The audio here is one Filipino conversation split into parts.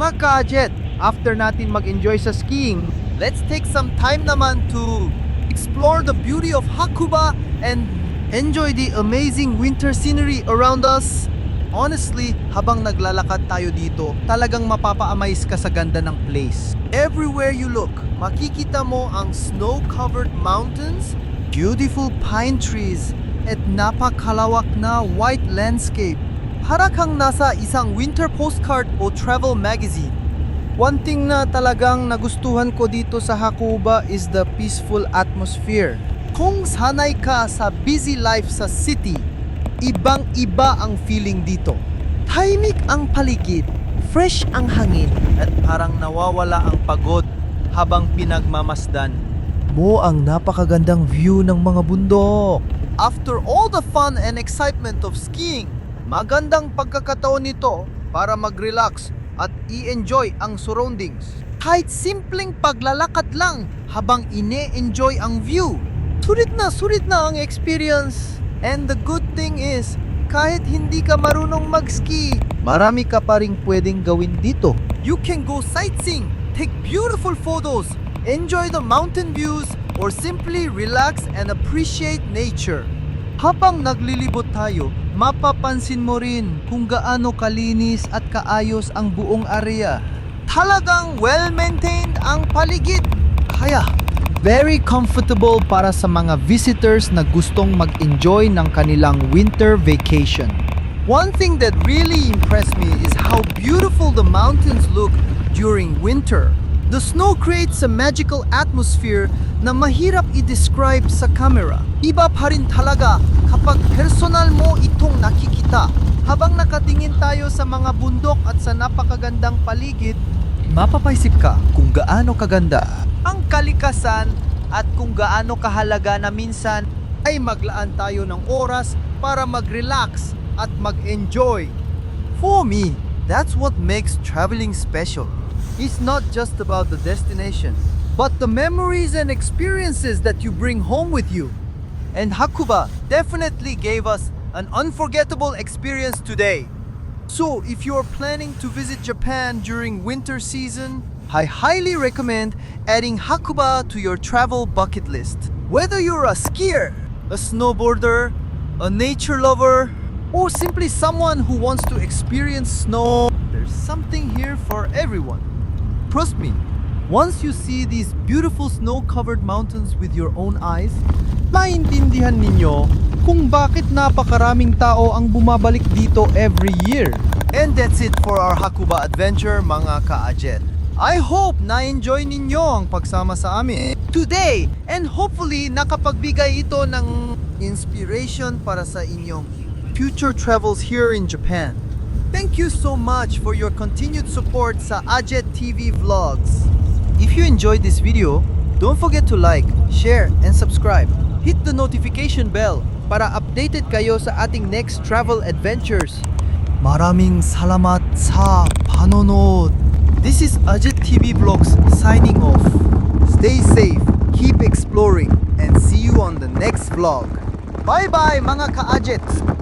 Mga ka-jet, after natin mag-enjoy sa skiing, let's take some time naman to explore the beauty of Hakuba and enjoy the amazing winter scenery around us. Honestly, habang naglalakad tayo dito, talagang mapapa-amaze ka sa ganda ng place. Everywhere you look, makikita mo ang snow-covered mountains, beautiful pine trees, at napakalawak na white landscape. Para kang nasa isang winter postcard o travel magazine. One thing na talagang nagustuhan ko dito sa Hakuba is the peaceful atmosphere. Kung sanay ka sa busy life sa city, ibang-iba ang feeling dito. Tahimik ang paligid, fresh ang hangin, at parang nawawala ang pagod habang pinagmamasdan mo ang napakagandang view ng mga bundok. After all the fun and excitement of skiing, magandang pagkakataon nito para mag-relax at i-enjoy ang surroundings. Kahit simpleng paglalakad lang habang ine-enjoy ang view. Sulit na ang experience. And the good thing is, kahit hindi ka marunong mag-ski, marami ka pa ring pwedeng gawin dito. You can go sightseeing, take beautiful photos, enjoy the mountain views, or simply relax and appreciate nature. Habang naglilibot tayo, mapapansin mo rin kung gaano kalinis at kaayos ang buong area. Talagang well-maintained ang paligid. Kaya, very comfortable para sa mga visitors na gustong mag-enjoy ng kanilang winter vacation. One thing that really impressed me is how beautiful the mountains look during winter. The snow creates a magical atmosphere na mahirap i-describe sa camera. Iba pa rin talaga kapag personal mo itong nakikita. Habang nakatingin tayo sa mga bundok at sa napakagandang paligid, mapapaisip ka kung gaano kaganda ang kalikasan at kung gaano kahalaga na minsan ay maglaan tayo ng oras para mag-relax at mag-enjoy. For me, that's what makes traveling special. It's not just about the destination, but the memories and experiences that you bring home with you. And Hakuba definitely gave us an unforgettable experience today. So if you're planning to visit Japan during winter season, I highly recommend adding Hakuba to your travel bucket list. Whether you're a skier, a snowboarder, a nature lover, or simply someone who wants to experience snow, there's something here for everyone. Trust me, once you see these beautiful snow-covered mountains with your own eyes, maintindihan ninyo kung bakit napakaraming tao ang bumabalik dito every year. And that's it for our Hakuba adventure, mga ka-ajet. I hope na-enjoy ninyo ang pagsama sa amin today, and hopefully nakapagbigay ito ng inspiration para sa inyong future travels here in Japan. Thank you so much for your continued support sa Ajet TV Vlogs. If you enjoyed this video, don't forget to like, share, and subscribe. Hit the notification bell para updated kayo sa ating next travel adventures. Maraming salamat sa panonood. This is Ajet TV Vlogs signing off. Stay safe, keep exploring, and see you on the next vlog. Bye-bye mga ka-Ajets!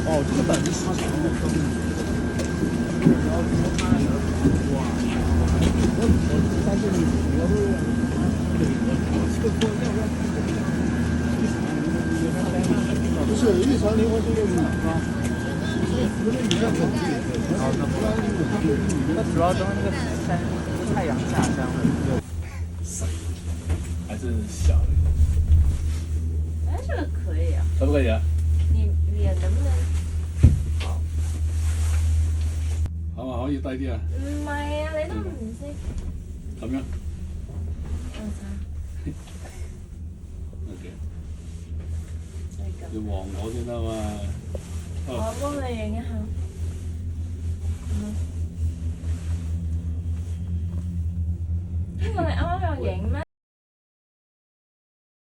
哦，这个本是不是日常灵活这个啊？那主要都是那个山太阳下山了。还是小的？哎，这个可以啊。可不可以啊？你脸能不能？好嘛，可以低啲啊。唔係啊，你都唔識。咁樣。我睇。 OK。係咁。要望我先得嘛。我幫你影一下。呢個你啱啱有影咩？